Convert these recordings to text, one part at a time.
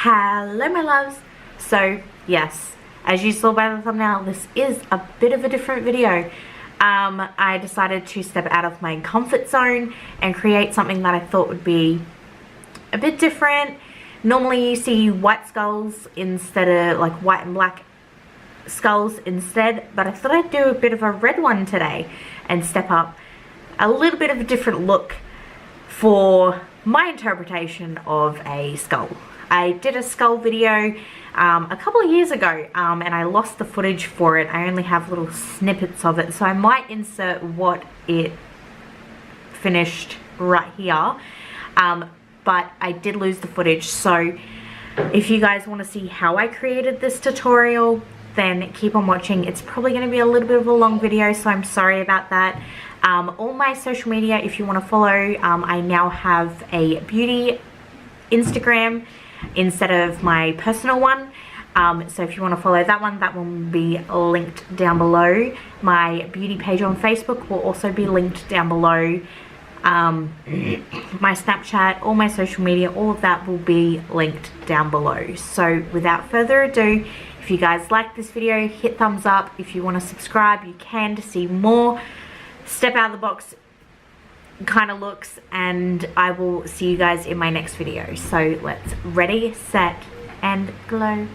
Hello my loves. So yes, as you saw by the thumbnail, this is a bit of a different video. I decided to step out of my comfort zone and create something that I thought would be a bit different. Normally you see white skulls instead of like white and black skulls instead, but I thought I'd do a bit of a red one today and step up a little bit of a different look for my interpretation of a skull. I did a skull video a couple of years ago and I lost the footage for it. I only have little snippets of it, so I might insert what it finished right here, but I did lose the footage. So if you guys want to see how I created this tutorial, then keep on watching. It's probably going to be a little bit of a long video, so I'm sorry about that. All my social media, if you want to follow, I now have a beauty Instagram instead of my personal one. So if you want to follow that one will be linked down below. My beauty page on Facebook will also be linked down below. My Snapchat, all my social media, all of that will be linked down below. So without further ado, if you guys like this video, hit thumbs up. If you want to subscribe, you can, to see more step out of the box kind of looks, and I will see you guys in my next video. So let's ready, set, and glow.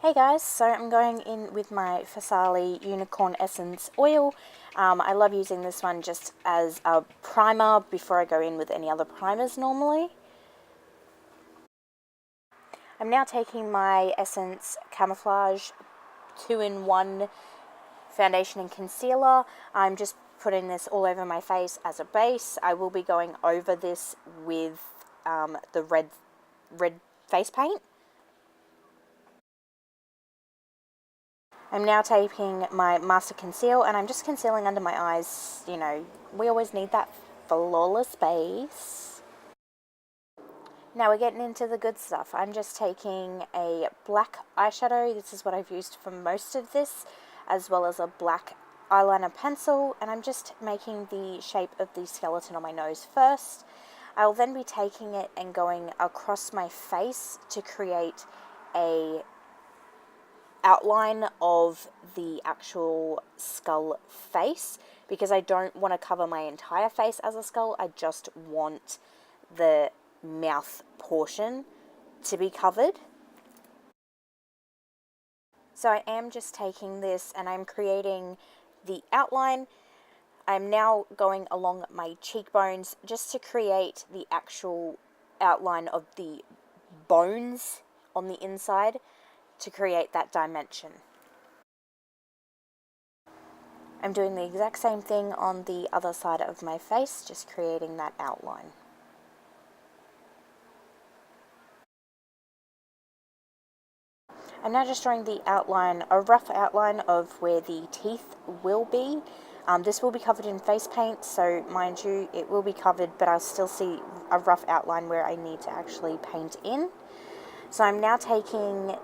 Hey guys, so I'm going in with my SOCAIL Unicorn Essence Oil. I love using this one just as a primer before I go in with any other primers normally. I'm now taking my Essence Camouflage 2-in-1 foundation and concealer. I'm just putting this all over my face as a base. I will be going over this with the red face paint. I'm now taking my Master Conceal and I'm just concealing under my eyes. You know, we always need that flawless base. Now we're getting into the good stuff. I'm just taking a black eyeshadow. This is what I've used for most of this, as well as a black eyeliner pencil, and I'm just making the shape of the skeleton on my nose first. I'll then be taking it and going across my face to create a outline of the actual skull face, because I don't want to cover my entire face as a skull. I just want the mouth portion to be covered. So I am just taking this and I'm creating the outline. I'm now going along my cheekbones just to create the actual outline of the bones on the inside, to create that dimension. I'm doing the exact same thing on the other side of my face, just creating that outline. I'm now just drawing the outline, a rough outline of where the teeth will be. This will be covered in face paint, so mind you, it will be covered, but I'll still see a rough outline where I need to actually paint in. So I'm now taking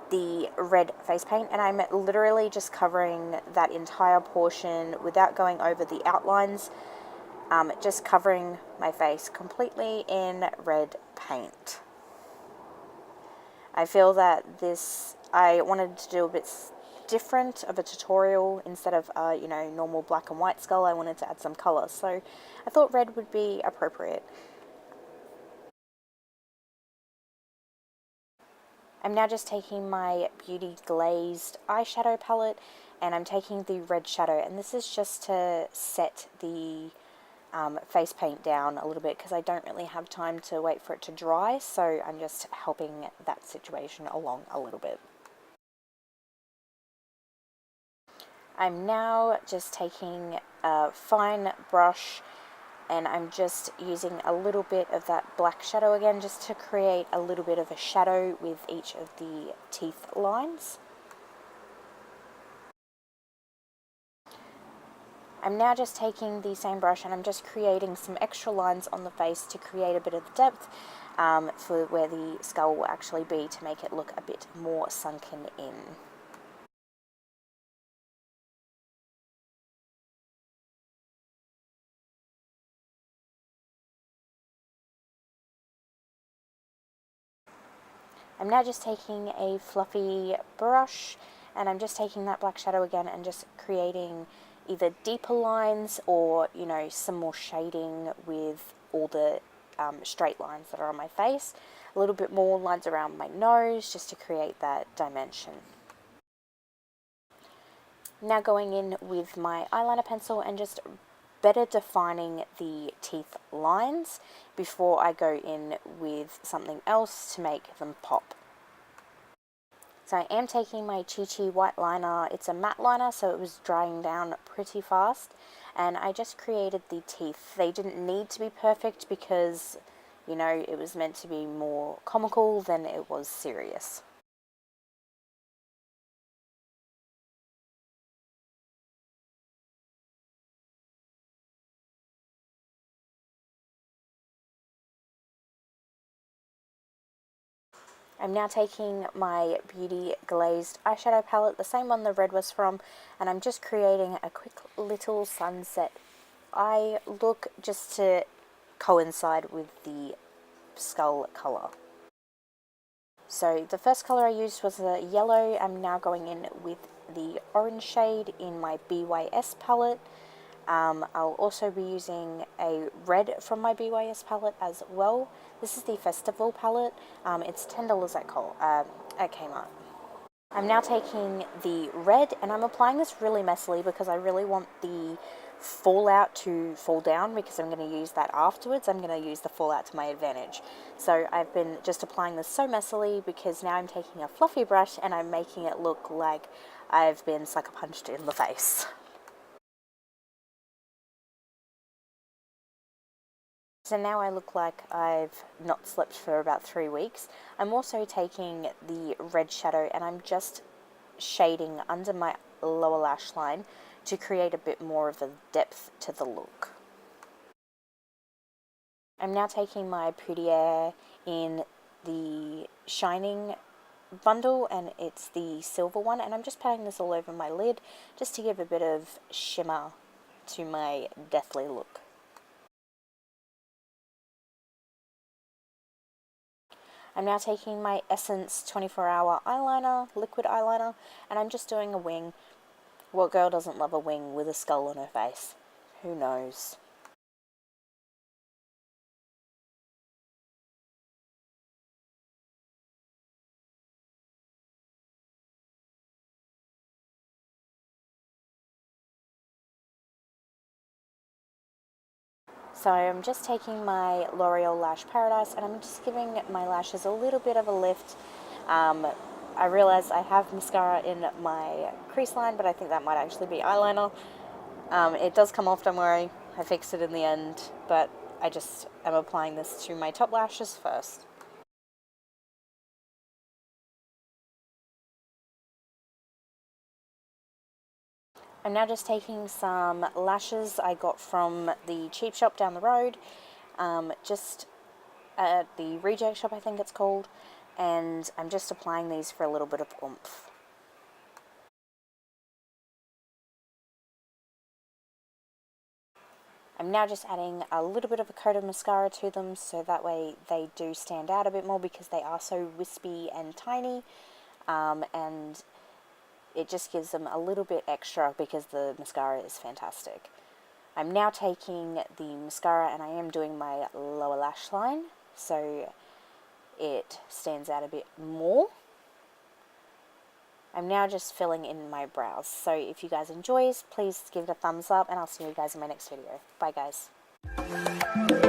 the red face paint and I'm literally just covering that entire portion without going over the outlines, just covering my face completely in red paint. I feel that I wanted to do a bit different of a tutorial. Instead of you know, normal black and white skull, I wanted to add some color, so I thought red would be appropriate. I'm now just taking my Beauty Glazed eyeshadow palette and I'm taking the red shadow, and this is just to set the face paint down a little bit, because I don't really have time to wait for it to dry, so I'm just helping that situation along a little bit. I'm now just taking a fine brush and I'm just using a little bit of that black shadow again, just to create a little bit of a shadow with each of the teeth lines. I'm now just taking the same brush and I'm just creating some extra lines on the face to create a bit of depth for where the skull will actually be, to make it look a bit more sunken in. I'm now just taking a fluffy brush and I'm just taking that black shadow again and just creating either deeper lines or, you know, some more shading with all the straight lines that are on my face. A little bit more lines around my nose just to create that dimension. Now going in with my eyeliner pencil and just better defining the teeth lines before I go in with something else to make them pop. So I am taking my Chi Chi white liner. It's a matte liner, so it was drying down pretty fast. And I just created the teeth. They didn't need to be perfect because, you know, it was meant to be more comical than it was serious. I'm now taking my Beauty Glazed eyeshadow palette, the same one the red was from, and I'm just creating a quick little sunset eye look just to coincide with the skull colour. So the first colour I used was a yellow. I'm now going in with the orange shade in my BYS palette. I'll also be using a red from my BYS palette as well. This is the Festival palette. It's $10 at Kmart. I'm now taking the red and I'm applying this really messily because I really want the fallout to fall down, because I'm going to use that afterwards. I'm going to use the fallout to my advantage. So I've been just applying this so messily because now I'm taking a fluffy brush and I'm making it look like I've been sucker punched in the face. So now I look like I've not slept for about 3 weeks. I'm also taking the red shadow and I'm just shading under my lower lash line to create a bit more of a depth to the look. I'm now taking my Poudiere in the Shining bundle, and it's the silver one, and I'm just patting this all over my lid just to give a bit of shimmer to my deathly look. I'm now taking my Essence 24-hour eyeliner, liquid eyeliner, and I'm just doing a wing. What girl doesn't love a wing with a skull on her face? Who knows? So I'm just taking my L'Oreal Lash Paradise and I'm just giving my lashes a little bit of a lift. I realize I have mascara in my crease line, but I think that might actually be eyeliner. It does come off, don't worry. I fixed it in the end, but I just am applying this to my top lashes first. I'm now just taking some lashes I got from the cheap shop down the road, just at the Reject Shop I think it's called, and I'm just applying these for a little bit of oomph. I'm now just adding a little bit of a coat of mascara to them so that way they do stand out a bit more, because they are so wispy and tiny, and it just gives them a little bit extra because the mascara is fantastic. I'm now taking the mascara and I am doing my lower lash line so it stands out a bit more. I'm now just filling in my brows. So if you guys enjoy, please give it a thumbs up and I'll see you guys in my next video. Bye guys.